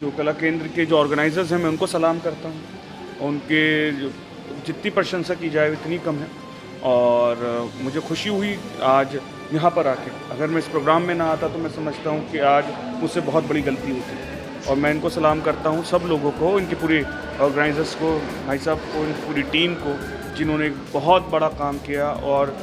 जो कला केंद्र के जो ऑर्गेनाइजर्स हैं मैं उनको सलाम करता हूँ। उनके जो जितनी प्रशंसा की जाए उतनी कम है और मुझे खुशी हुई आज यहाँ पर आके। अगर मैं इस प्रोग्राम में ना आता तो मैं समझता हूँ कि आज मुझसे बहुत बड़ी गलती होती और मैं इनको सलाम करता हूँ सब लोगों को, इनके पूरे ऑर्गेनाइजर्स को, भाई साहब को, इनकी पूरी टीम को जिन्होंने एक बहुत बड़ा काम किया और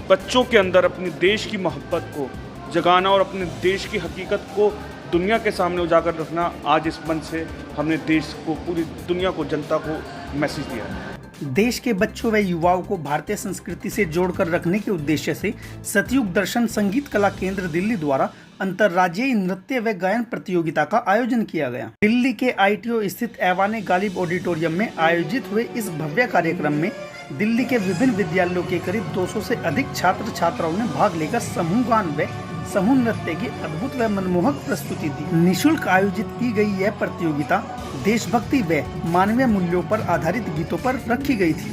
बच्चों के अंदर अपने देश की मोहब्बत को जगाना और अपने देश की हकीकत को दुनिया के सामने उजागर रखना। आज इस मंच से हमने देश को, पूरी दुनिया को, जनता को मैसेज दिया है। देश के बच्चों व युवाओं को भारतीय संस्कृति से जोड़कर रखने के उद्देश्य से सतयुग दर्शन संगीत कला केंद्र दिल्ली द्वारा अंतर्राज्यीय नृत्य व गायन प्रतियोगिता का आयोजन किया गया। दिल्ली के ITO स्थित ऐवान गालिब ऑडिटोरियम में आयोजित हुए इस भव्य कार्यक्रम में दिल्ली के विभिन्न विद्यालयों के करीब 200 से अधिक छात्र छात्राओं ने भाग लेकर समूह गान व समूह नृत्य की अद्भुत व मनमोहक प्रस्तुति दी। निःशुल्क आयोजित की गई यह प्रतियोगिता देशभक्ति व मानवीय मूल्यों पर आधारित गीतों पर रखी गई थी।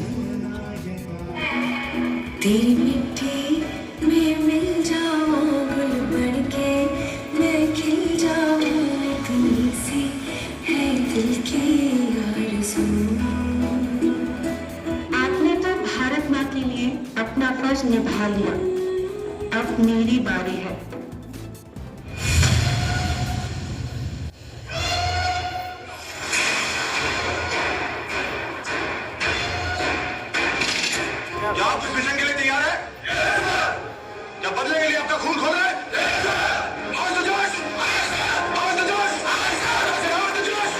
तेरी मिट्टी में मिल जाऊं गुल बनके, मैं खिल जाऊं, इतनी सी है दिल की आरज़ू। आपने तो भारत माँ के लिए अपना फर्ज निभा लिया, अब मेरी बारी है। क्या आप कुछ मिलने के लिए तैयार है? क्या बदले के लिए आपका खून खोल रहे हैं? आवाज दो जोश! आवाज दो जोश! आवाज दो जोश!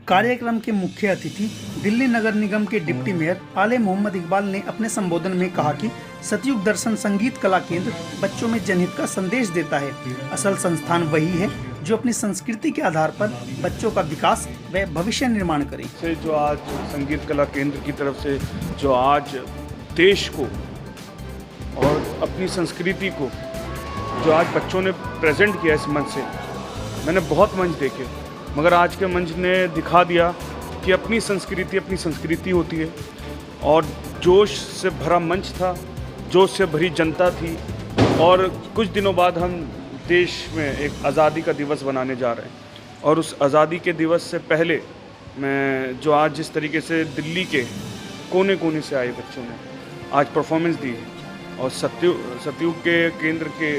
कार्यक्रम के मुख्य अतिथि दिल्ली नगर निगम के डिप्टी मेयर आले मोहम्मद इकबाल ने अपने संबोधन में कहा कि सतयुग दर्शन संगीत कला केंद्र बच्चों में जनहित का संदेश देता है। असल संस्थान वही है जो अपनी संस्कृति के आधार पर बच्चों का विकास व भविष्य निर्माण करे। से जो आज संगीत कला केंद्र की तरफ से जो आज देश को और अपनी संस्कृति को जो आज बच्चों ने प्रेजेंट किया इस मंच से, मैंने बहुत मंच देखे मगर आज के मंच ने दिखा दिया कि अपनी संस्कृति होती है और जोश से भरा मंच था, जोश से भरी जनता थी। और कुछ दिनों बाद हम देश में एक आज़ादी का दिवस बनाने जा रहे हैं और उस आज़ादी के दिवस से पहले मैं जो आज जिस तरीके से दिल्ली के कोने कोने से आए बच्चों ने आज परफॉर्मेंस दी और सतयुग के केंद्र के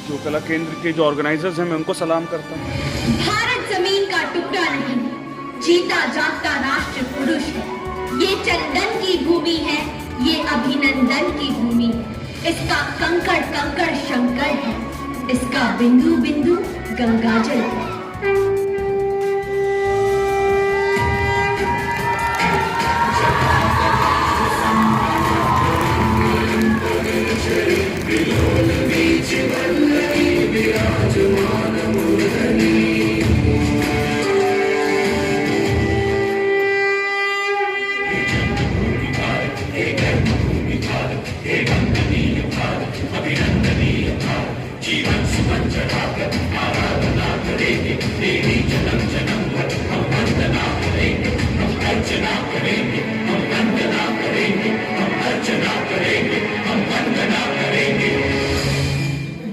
जो कला केंद्र के जो ऑर्गेनाइजर्स हैं मैं उनको सलाम करता हूँ। भारत जमीन का टुकड़ा नहीं, जीता जागता राष्ट्र पुरुष है। ये चंदन की भूमि है, ये अभिनंदन की भूमि है। इसका कंकड़ कंकड़ शंकर है, इसका बिंदु बिंदु गंगाजल है।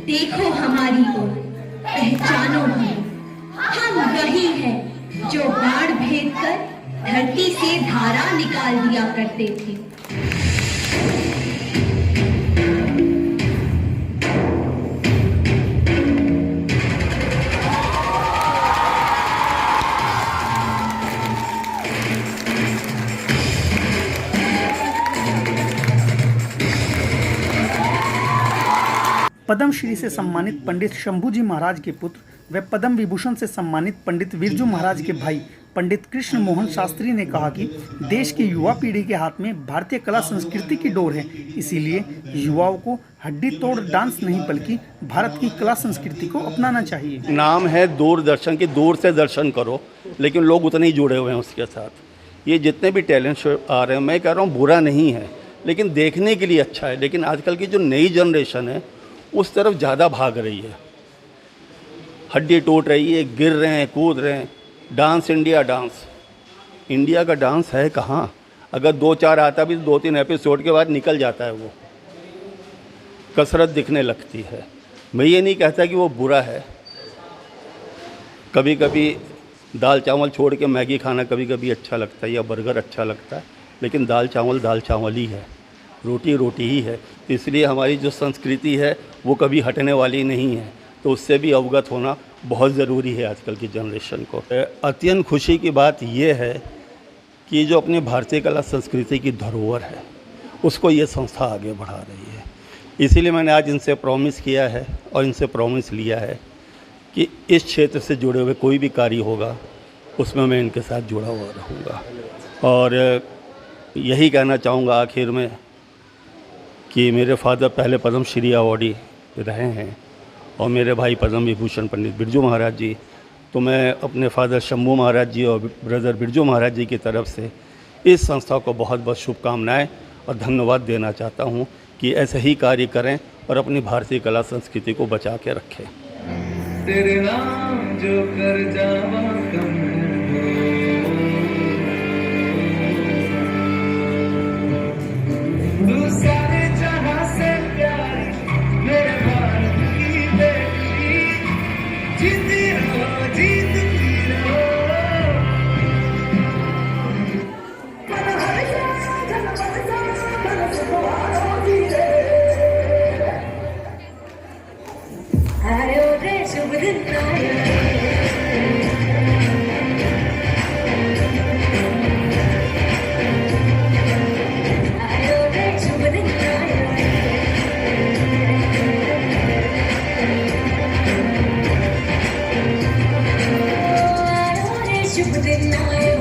देखो हमारी ओर, पहचानो हम वही हैं जो बाढ़ भेद कर धरती से धारा निकाल दिया करते थे। पद्मश्री से सम्मानित पंडित शंभूजी महाराज के पुत्र व पद्म विभूषण से सम्मानित पंडित बिरजू महाराज के भाई पंडित कृष्ण मोहन शास्त्री ने कहा कि देश की युवा पीढ़ी के हाथ में भारतीय कला संस्कृति की डोर है, इसीलिए युवाओं को हड्डी तोड़ डांस नहीं बल्कि भारत की कला संस्कृति को अपनाना चाहिए। नाम है दूरदर्शन की, दूर से दर्शन करो, लेकिन लोग उतने ही जुड़े हुए हैं उसके साथ। ये जितने भी टैलेंट शो आ रहे हैं, मैं कह रहा हूँ बुरा नहीं है, लेकिन देखने के लिए अच्छा है। लेकिन आजकल की जो नई जनरेशन है उस तरफ ज़्यादा भाग रही है, हड्डी टूट रही है, गिर रहे हैं, कूद रहे हैं। डांस इंडिया, डांस इंडिया का डांस है कहाँ? अगर 2-4 आता भी 2-3 एपिसोड के बाद निकल जाता है, वो कसरत दिखने लगती है। मैं ये नहीं कहता कि वो बुरा है, कभी कभी दाल चावल छोड़ के मैगी खाना कभी कभी अच्छा लगता है या बर्गर अच्छा लगता है, लेकिन दाल चावल ही है, रोटी रोटी ही है। तो इसलिए हमारी जो संस्कृति है वो कभी हटने वाली नहीं है, तो उससे भी अवगत होना बहुत ज़रूरी है आजकल की जनरेशन को। अत्यंत खुशी की बात ये है कि जो अपने भारतीय कला संस्कृति की धरोहर है उसको ये संस्था आगे बढ़ा रही है। इसीलिए मैंने आज इनसे प्रॉमिस किया है और इनसे प्रॉमिस लिया है कि इस क्षेत्र से जुड़े हुए कोई भी कार्य होगा उसमें मैं इनके साथ जुड़ा हुआ रहूँगा। और यही कहना चाहूँगा आखिर में कि मेरे फादर पहले पद्मश्री अवॉर्डी रहे हैं और मेरे भाई पद्म विभूषण पंडित बिरजू महाराज जी, तो मैं अपने फादर शंभू महाराज जी और ब्रदर बिरजू महाराज जी की तरफ से इस संस्था को बहुत बहुत शुभकामनाएं और धन्यवाद देना चाहता हूं कि ऐसे ही कार्य करें और अपनी भारतीय कला संस्कृति को बचा के रखें। तेरे नाम जो कर जावा कम तू सारे जहां से प्यारी मेरे भारत की बेटी, जीती रहो जीतती रहो। आयो रे शुभ दिन आयो, आयो रे शुभ दिन आयो, आयो रे शुभ दिन आयो।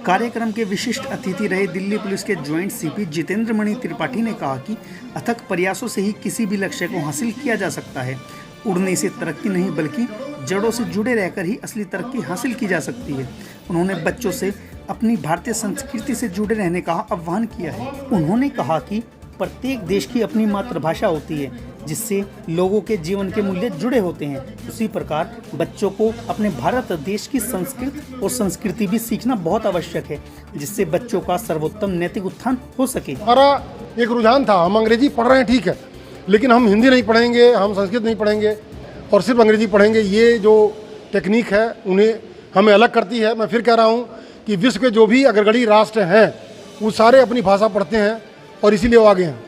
कार्यक्रम के विशिष्ट अतिथि रहे दिल्ली पुलिस के ज्वाइंट सीपी जितेंद्र मणि त्रिपाठी ने कहा कि अथक प्रयासों से ही किसी भी लक्ष्य को हासिल किया जा सकता है। उड़ने से तरक्की नहीं बल्कि जड़ों से जुड़े रहकर ही असली तरक्की हासिल की जा सकती है। उन्होंने बच्चों से अपनी भारतीय संस्कृति से जुड़े रहने का आह्वान किया है। उन्होंने कहा कि प्रत्येक देश की अपनी मातृभाषा होती है जिससे लोगों के जीवन के मूल्य जुड़े होते हैं। उसी प्रकार बच्चों को अपने भारत देश की संस्कृति और संस्कृति भी सीखना बहुत आवश्यक है, जिससे बच्चों का सर्वोत्तम नैतिक उत्थान हो सके। हमारा एक रुझान था, हम अंग्रेजी पढ़ रहे हैं ठीक है, लेकिन हम हिंदी नहीं पढ़ेंगे, हम संस्कृत नहीं पढ़ेंगे और सिर्फ अंग्रेजी पढ़ेंगे। ये जो टेक्निक है उन्हें हमें अलग करती है। मैं फिर कह रहा हूँ कि विश्व के जो भी अग्रगण्य राष्ट्र हैं वो सारे अपनी भाषा पढ़ते हैं और इसीलिए वो आगे हैं।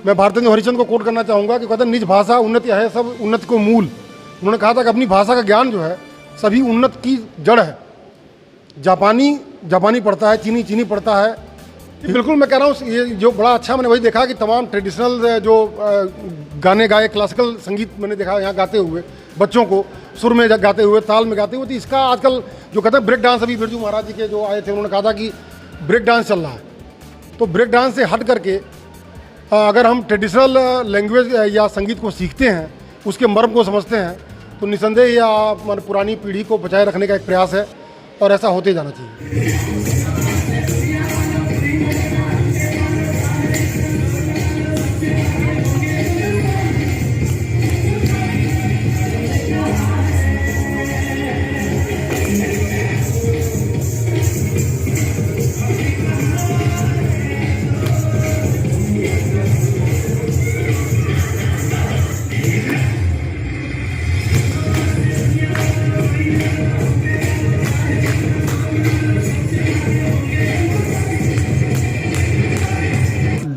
मैं भारतेंदु हरिश्चंद्र को कोट करना चाहूँगा कि कहते हैं निज भाषा उन्नति है सब उन्नति को मूल। उन्होंने कहा था कि अपनी भाषा का ज्ञान जो है सभी उन्नति की जड़ है। जापानी पढ़ता है, चीनी पढ़ता है। बिल्कुल मैं कह रहा हूँ ये जो बड़ा अच्छा मैंने वही देखा कि तमाम ट्रेडिशनल जो गाने गाए, क्लासिकल संगीत मैंने देखा यहाँ गाते हुए, बच्चों को सुर में गाते हुए, ताल में गाते हुए। तो इसका आजकल जो कहते हैं ब्रेक डांस, अभी बिरजू महाराज जी के जो आए थे उन्होंने कहा था कि ब्रेक डांस चल रहा है। तो ब्रेक डांस से हट करके अगर हम ट्रेडिशनल लैंग्वेज या संगीत को सीखते हैं, उसके मर्म को समझते हैं, तो निसंदेह या पुरानी पीढ़ी को बचाए रखने का एक प्रयास है और ऐसा होते जाना चाहिए।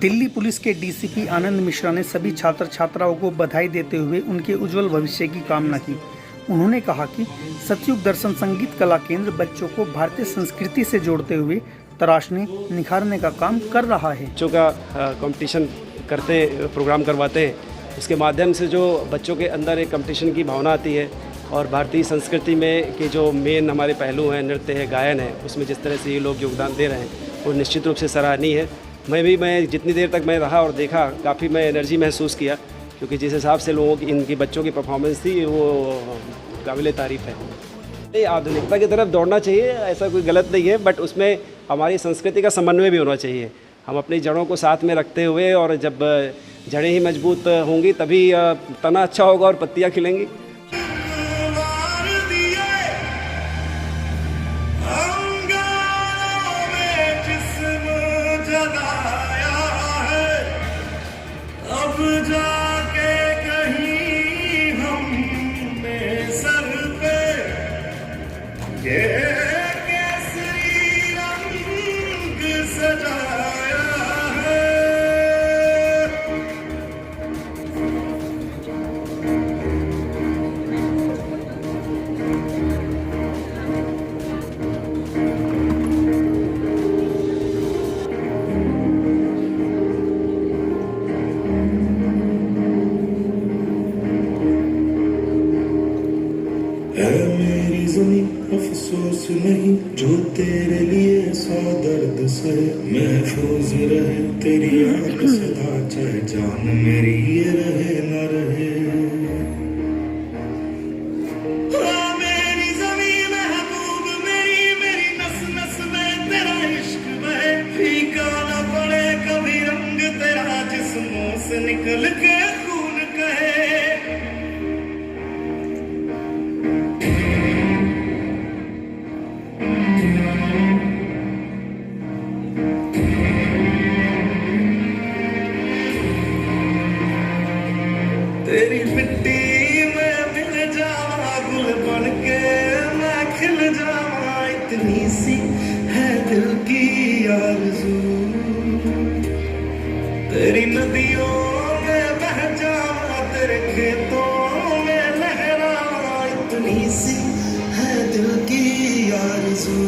दिल्ली पुलिस के डीसीपी आनंद मिश्रा ने सभी छात्र छात्राओं को बधाई देते हुए उनके उज्जवल भविष्य की कामना की। उन्होंने कहा कि सतयुग दर्शन संगीत कला केंद्र बच्चों को भारतीय संस्कृति से जोड़ते हुए तराशने निखारने का काम कर रहा है। बच्चों का कंपटीशन करते प्रोग्राम करवाते हैं, उसके माध्यम से जो बच्चों के अंदर एक कंपटीशन की भावना आती है और भारतीय संस्कृति में के जो मेन हमारे पहलू हैं, नृत्य है, गायन है, उसमें जिस तरह से ये लोग योगदान दे रहे हैं वो निश्चित रूप से सराहनीय है। मैं जितनी देर तक मैं रहा और देखा, काफ़ी मैं एनर्जी महसूस किया, क्योंकि जिस हिसाब से लोगों की इनकी बच्चों की परफॉर्मेंस थी वो काबिल तारीफ़ है। ये आधुनिकता की तरफ दौड़ना चाहिए, ऐसा कोई गलत नहीं है, बट उसमें हमारी संस्कृति का समन्वय भी होना चाहिए। हम अपनी जड़ों को साथ में रखते हुए, और जब जड़ें ही मजबूत होंगी तभी तना अच्छा होगा और पत्तियाँ खिलेंगी। अफसोस नहीं जो तेरे लिए सौ दर्द से महफूज रहे तेरी याद सदा, चाहे जान मेरी ये रहे न रहे। मेरी ज़मीं महबूब मेरी, मेरी नस नस में तेरा इश्क बहे, फीका न पड़े कभी रंग तेरा जिस्मों से निकल के खून कहे। तेरी मिट्टी में मिल जावा, गुल बन के मैं खिल जावा, इतनी सी है दिल की आरज़ू। तेरी नदियों में बह जावा, तेरे खेतों में लहरावा, इतनी सी है दिल की आरज़ू।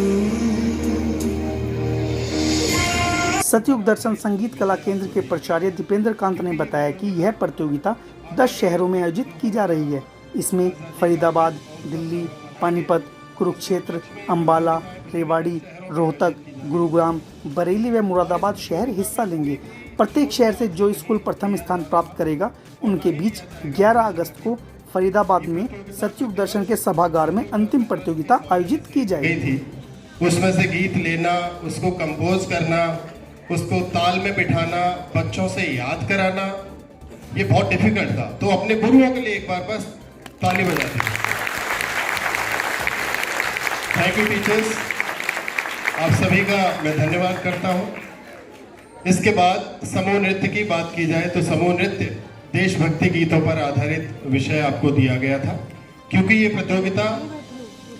सतयुग दर्शन संगीत कला केंद्र के प्राचार्य दीपेंद्र कांत ने बताया कि यह प्रतियोगिता 10 शहरों में आयोजित की जा रही है। इसमें फरीदाबाद, दिल्ली, पानीपत, कुरुक्षेत्र, अंबाला, रेवाड़ी, रोहतक, गुरुग्राम, बरेली व मुरादाबाद शहर हिस्सा लेंगे। प्रत्येक शहर से जो स्कूल प्रथम स्थान प्राप्त करेगा उनके बीच 11 अगस्त को फरीदाबाद में सतयुग दर्शन के सभागार में अंतिम प्रतियोगिता आयोजित की जाएगी। उसमें से गीत लेना, उसको कंपोज करना, उसको ताल में बिठाना, बच्चों से याद कराना, ये बहुत डिफिकल्ट था। तो अपने गुरुओं के लिए एक बार बस ताली बजा दें। थैंक यू टीचर्स, आप सभी का मैं धन्यवाद करता हूँ। इसके बाद समूह नृत्य की बात की जाए तो समूह नृत्य देशभक्ति गीतों पर आधारित विषय आपको दिया गया था, क्योंकि ये प्रतियोगिता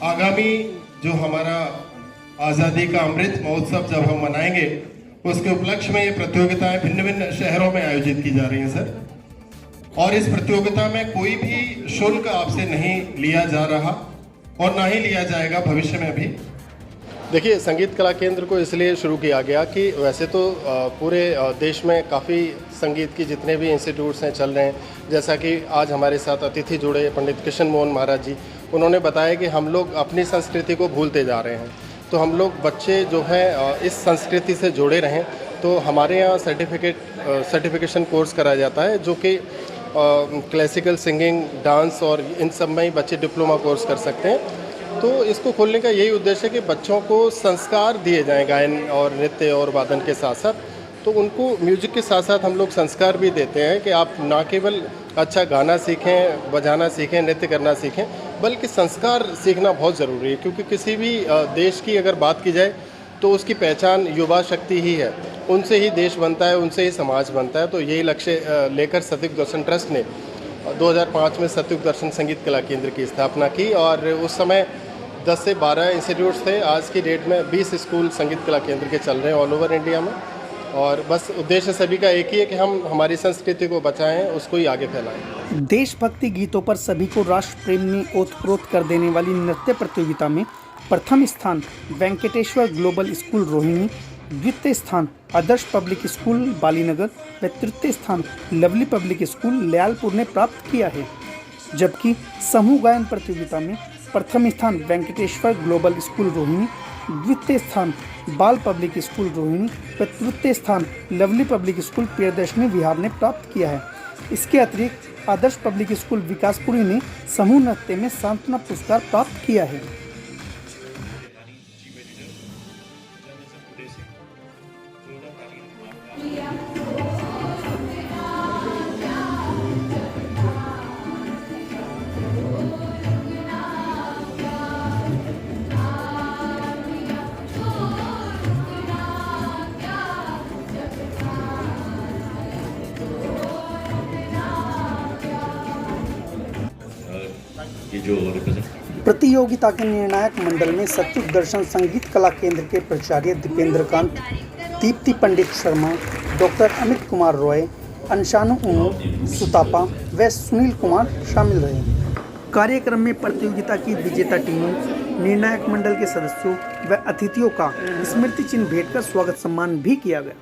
आगामी जो हमारा आज़ादी का अमृत महोत्सव जब हम मनाएंगे उसके उपलक्ष्य में ये प्रतियोगिताएं भिन्न भिन्न शहरों में आयोजित की जा रही हैं सर। और इस प्रतियोगिता में कोई भी शुल्क आपसे नहीं लिया जा रहा और ना ही लिया जाएगा भविष्य में भी। देखिए, संगीत कला केंद्र को इसलिए शुरू किया गया कि वैसे तो पूरे देश में काफ़ी संगीत की जितने भी इंस्टीट्यूट्स हैं चल रहे हैं, जैसा कि आज हमारे साथ अतिथि जुड़े पंडित कृष्ण मोहन महाराज जी, उन्होंने बताया कि हम लोग अपनी संस्कृति को भूलते जा रहे हैं। तो हम लोग बच्चे जो हैं इस संस्कृति से जुड़े रहें, तो हमारे यहाँ सर्टिफिकेशन कोर्स कराया जाता है, जो कि क्लासिकल सिंगिंग, डांस और इन सब में ही बच्चे डिप्लोमा कोर्स कर सकते हैं। तो इसको खोलने का यही उद्देश्य है कि बच्चों को संस्कार दिए जाएं गायन और नृत्य और वादन के साथ साथ। तो उनको म्यूजिक के साथ साथ हम लोग संस्कार भी देते हैं कि आप ना केवल अच्छा गाना सीखें, बजाना सीखें, नृत्य करना सीखें, बल्कि संस्कार सीखना बहुत ज़रूरी है, क्योंकि किसी भी देश की अगर बात की जाए तो उसकी पहचान युवा शक्ति ही है। उनसे ही देश बनता है, उनसे ही समाज बनता है। तो यही लक्ष्य लेकर सतयुग दर्शन ट्रस्ट ने 2005 में सतयुग दर्शन संगीत कला केंद्र की स्थापना की, और उस समय 10 से 12 इंस्टीट्यूट्स थे। आज की डेट में 20 स्कूल संगीत कला केंद्र के चल रहे हैं ऑल ओवर इंडिया में। और बस उद्देश्य सभी का एक ही है कि हम हमारी संस्कृति को बचाएं, उसको ही आगे फैलाएं। देशभक्ति गीतों पर सभी को राष्ट्र प्रेम में ओतप्रोत कर देने वाली नृत्य प्रतियोगिता में प्रथम स्थान वेंकटेश्वर ग्लोबल स्कूल रोहिणी, द्वितीय स्थान आदर्श पब्लिक स्कूल बालीनगर व तृतीय स्थान लवली पब्लिक स्कूल लयालपुर ने प्राप्त किया है। जबकि समूह गायन प्रतियोगिता में प्रथम स्थान वेंकटेश्वर ग्लोबल स्कूल रोहिणी, द्वितीय स्थान बाल पब्लिक स्कूल रोहिणी व तृतीय स्थान लवली पब्लिक स्कूल प्रियदर्शनी विहार ने प्राप्त किया है। इसके अतिरिक्त आदर्श पब्लिक स्कूल विकासपुरी ने समूह नृत्य में सांत्वना पुरस्कार प्राप्त किया है। प्रतियोगिता के निर्णायक मंडल में सत्युग दर्शन संगीत कला केंद्र के प्राचार्य दीपेंद्र कांत, दीप्ति पंडित शर्मा, डॉक्टर अमित कुमार रॉय, अंशानु उमो सुतापा व सुनील कुमार शामिल रहे। कार्यक्रम में प्रतियोगिता की विजेता टीमों, निर्णायक मंडल के सदस्यों व अतिथियों का स्मृति चिन्ह भेंट कर स्वागत सम्मान भी किया गया।